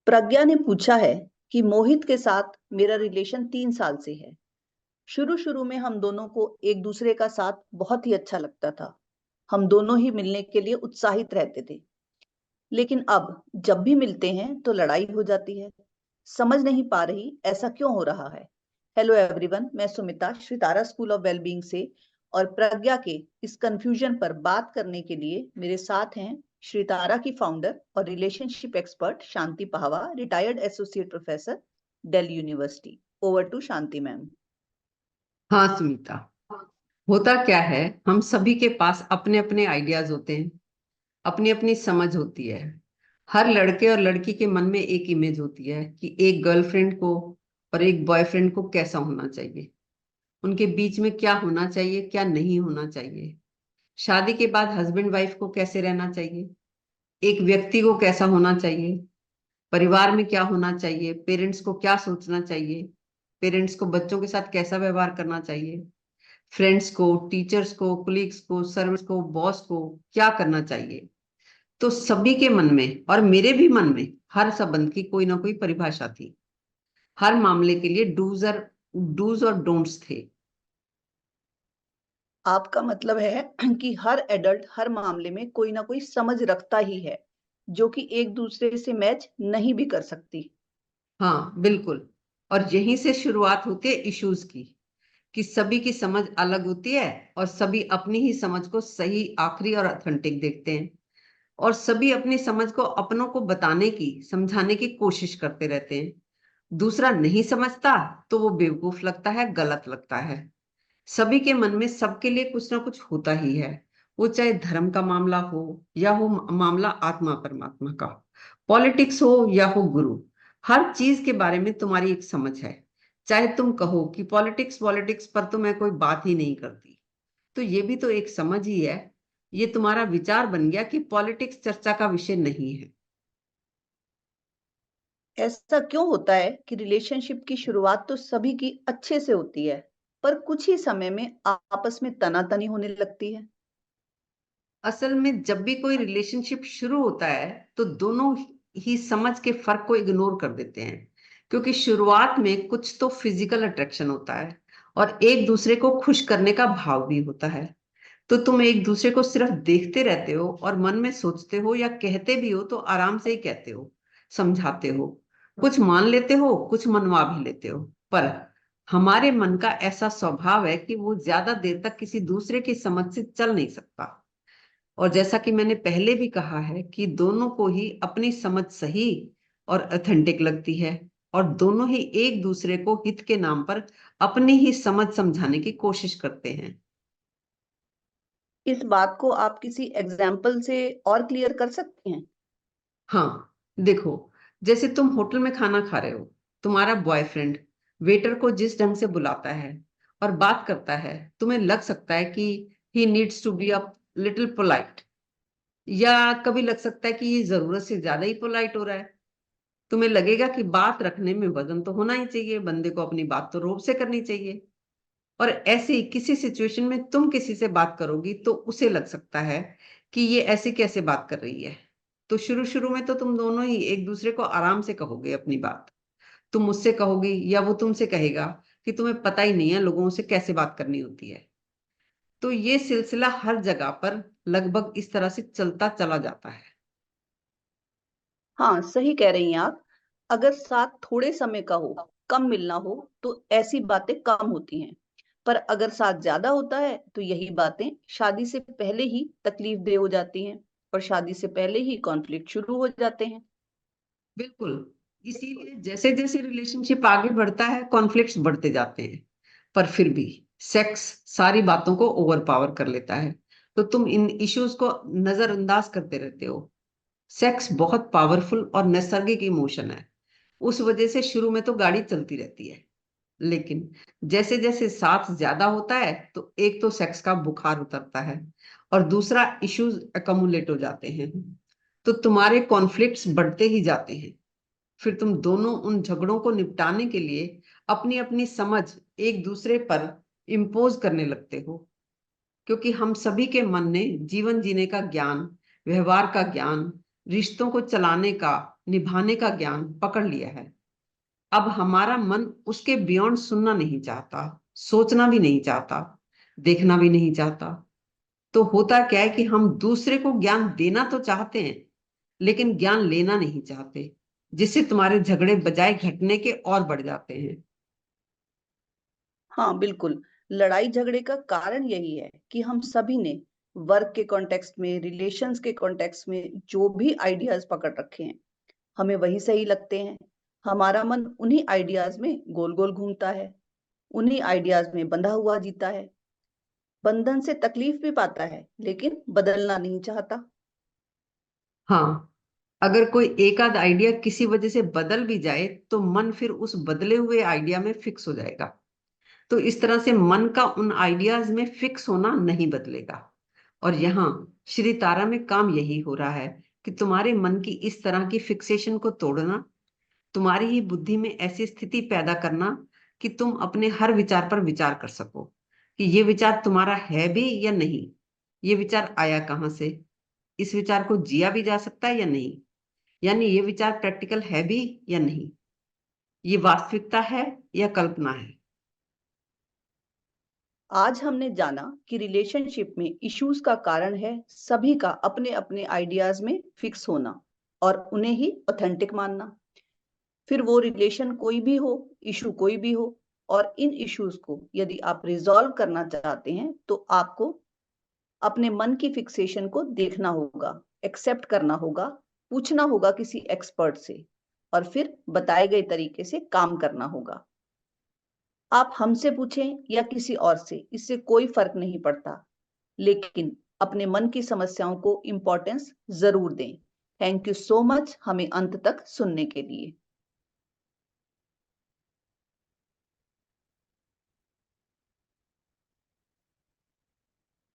प्रज्ञा ने पूछा है कि मोहित के साथ मेरा रिलेशन 3 साल से है। शुरू शुरू में हम दोनों को एक दूसरे का साथ बहुत ही अच्छा लगता था। हम दोनों ही मिलने के लिए उत्साहित रहते थे। लेकिन अब जब भी मिलते हैं तो लड़ाई हो जाती है। समझ नहीं पा रही ऐसा क्यों हो रहा है। हेलो एवरीवन, मैं सुमिता श्रीतारा स्कूल ऑफ वेलबींग से। और प्रज्ञा के इस कंफ्यूजन पर बात करने के लिए मेरे साथ हैं श्रीतारा की फाउंडर और relationship expert Shanti Pahawa, retired associate professor, Delhi university. Over to Shanti ma'am. हाँ सुमिता। होता क्या है, हम सभी के पास अपने अपने आइडियाज होते हैं, अपनी अपनी समझ होती है। हर लड़के और लड़की के मन में एक इमेज होती है कि एक गर्लफ्रेंड को और एक बॉयफ्रेंड को कैसा होना चाहिए, उनके बीच में क्या होना चाहिए, क्या नहीं होना चाहिए। शादी के बाद हस्बैंड वाइफ को कैसे रहना चाहिए, एक व्यक्ति को कैसा होना चाहिए, परिवार में क्या होना चाहिए, पेरेंट्स को क्या सोचना चाहिए, पेरेंट्स को बच्चों के साथ कैसा व्यवहार करना चाहिए, फ्रेंड्स को, टीचर्स को, कुलीग्स को, सर्वेंट्स को, बॉस को क्या करना चाहिए। तो सभी के मन में और मेरे भी मन में हर संबंध की कोई ना कोई परिभाषा थी। हर मामले के लिए डूज और डोंट्स थे। आपका मतलब है कि हर एडल्ट हर मामले में कोई ना कोई समझ रखता ही है, जो कि एक दूसरे से मैच नहीं भी कर सकती। हाँ बिल्कुल। और यहीं से शुरुआत होती है इश्यूज की, कि सभी की समझ अलग होती है और सभी अपनी ही समझ को सही, आखिरी और ऑथेंटिक देखते हैं। और सभी अपनी समझ को अपनों को बताने की, समझाने की कोशिश करते रहते हैं। दूसरा नहीं समझता तो वो बेवकूफ लगता है, गलत लगता है। सभी के मन में सबके लिए कुछ ना कुछ होता ही है। वो चाहे धर्म का मामला हो या हो मामला आत्मा परमात्मा का, पॉलिटिक्स हो या हो गुरु, हर चीज के बारे में तुम्हारी एक समझ है। चाहे तुम कहो कि पॉलिटिक्स पॉलिटिक्स पर तो मैं कोई बात ही नहीं करती, तो ये भी तो एक समझ ही है। ये तुम्हारा विचार बन गया कि पॉलिटिक्स चर्चा का विषय नहीं है। ऐसा क्यों होता है कि रिलेशनशिप की शुरुआत तो सभी की अच्छे से होती है, पर कुछ ही समय में आपस में तनातनी होने लगती है? असल में जब भी कोई रिलेशनशिप शुरू होता है तो दोनों ही समझ के फर्क को इग्नोर कर देते हैं, क्योंकि शुरुआत में कुछ तो फिजिकल अट्रैक्शन होता है और एक दूसरे को खुश करने का भाव भी होता है। तो तुम एक दूसरे को सिर्फ देखते रहते हो और मन में सोचते हो, या कहते भी हो तो आराम से ही कहते हो, समझाते हो, कुछ मान लेते हो, कुछ मनवा भी लेते हो। पर हमारे मन का ऐसा स्वभाव है कि वो ज्यादा देर तक किसी दूसरे की समझ से चल नहीं सकता। और जैसा कि मैंने पहले भी कहा है कि दोनों को ही अपनी समझ सही और ऑथेंटिक लगती है, और दोनों ही एक दूसरे को हित के नाम पर अपनी ही समझ समझाने की कोशिश करते हैं। इस बात को आप किसी एग्जाम्पल से और क्लियर कर सकते हैं? हाँ देखो, जैसे तुम होटल में खाना खा रहे हो, तुम्हारा बॉयफ्रेंड वेटर को जिस ढंग से बुलाता है और बात करता है, तुम्हें लग सकता है कि he needs to be a little polite, या कभी लग सकता है कि ये जरूरत से ज्यादा ही पोलाइट हो रहा है। तुम्हें लगेगा कि बात रखने में वजन तो होना ही चाहिए, बंदे को अपनी बात तो रोब से करनी चाहिए। और ऐसे ही किसी सिचुएशन में तुम किसी से बात करोगी तो उसे लग सकता है कि ये ऐसे कैसे बात कर रही है। तो शुरू शुरू में तो तुम दोनों ही एक दूसरे को आराम से कहोगे अपनी बात। तुम मुझसे कहोगी या वो तुमसे कहेगा कि तुम्हें पता ही नहीं है लोगों से कैसे बात करनी होती है। तो ये सिलसिला हर जगह पर लगभग इस तरह से चलता चला जाता है। हाँ, सही कह रही हैं आप। अगर साथ थोड़े समय का हो, कम मिलना हो, तो ऐसी बातें कम होती हैं। पर अगर साथ ज्यादा होता है तो यही बातें शादी से पहले ही तकलीफ दे हो जाती हैं, और शादी से पहले ही कॉन्फ्लिक्ट शुरू हो जाते हैं। बिल्कुल। इसीलिए जैसे जैसे रिलेशनशिप आगे बढ़ता है, कॉन्फ्लिक्ट्स बढ़ते जाते हैं। पर फिर भी सेक्स सारी बातों को ओवर पावर कर लेता है। तो तुम इन इश्यूज को नजरअंदाज करते रहते हो। सेक्स बहुत पावरफुल और नैसर्गिक इमोशन है। उस वजह से शुरू में तो गाड़ी चलती रहती है, लेकिन जैसे जैसे साथ ज्यादा होता है तो एक तो सेक्स का बुखार उतरता है और दूसरा इश्यूज अकमुलेट हो जाते हैं। तो तुम्हारे कॉन्फ्लिक्ट्स बढ़ते ही जाते हैं। फिर तुम दोनों उन झगड़ों को निपटाने के लिए अपनी अपनी समझ एक दूसरे पर इम्पोज करने लगते हो, क्योंकि हम सभी के मन ने जीवन जीने का ज्ञान, व्यवहार का ज्ञान, रिश्तों को चलाने का, निभाने का ज्ञान पकड़ लिया है। अब हमारा मन उसके बियॉन्ड सुनना नहीं चाहता, सोचना भी नहीं चाहता, देखना भी नहीं चाहता। तो होता क्या है कि हम दूसरे को ज्ञान देना तो चाहते हैं, लेकिन ज्ञान लेना नहीं चाहते, जिससे तुम्हारे झगड़े बजाय घटने के और बढ़ जाते हैं। हाँ बिल्कुल, लड़ाई झगड़े का कारण यही है कि हम सभी ने वर्क के कॉन्टेक्स्ट में, रिलेशंस के कॉन्टेक्स्ट में जो भी आइडियाज पकड़ रखे हैं, हमें वही सही लगते हैं। हमारा मन उन्हीं आइडियाज में गोल गोल घूमता है, उन्हीं आइडियाज में बंधा हुआ जीता है। बंधन से तकलीफ भी पाता है, लेकिन बदलना नहीं चाहता। हाँ, अगर कोई एक आध आइडिया किसी वजह से बदल भी जाए तो मन फिर उस बदले हुए आइडिया में फिक्स हो जाएगा। तो इस तरह से मन का उन आइडियाज में फिक्स होना नहीं बदलेगा। और यहाँ श्री तारा में काम यही हो रहा है कि तुम्हारे मन की इस तरह की फिक्सेशन को तोड़ना, तुम्हारी ही बुद्धि में ऐसी स्थिति पैदा करना कि तुम अपने हर विचार पर विचार कर सको कि ये विचार तुम्हारा है भी या नहीं, ये विचार आया कहाँ से, इस विचार को जिया भी जा सकता है या नहीं, यानी ये विचार प्रैक्टिकल है भी या नहीं, ये वास्तविकता है या कल्पना है। आज हमने जाना कि रिलेशनशिप में इश्यूज का कारण है सभी का अपने अपने आइडियाज में फिक्स होना और उन्हें ही ऑथेंटिक मानना। फिर वो रिलेशन कोई भी हो, इशू कोई भी हो, और इन इश्यूज को यदि आप रिजॉल्व करना चाहते हैं तो आपको अपने मन की फिक्सेशन को देखना होगा, एक्सेप्ट करना होगा, पूछना होगा किसी एक्सपर्ट से, और फिर बताए गए तरीके से काम करना होगा। आप हमसे पूछें या किसी और से, इससे कोई फर्क नहीं पड़ता, लेकिन अपने मन की समस्याओं को इंपॉर्टेंस जरूर दें। थैंक यू सो मच हमें अंत तक सुनने के लिए।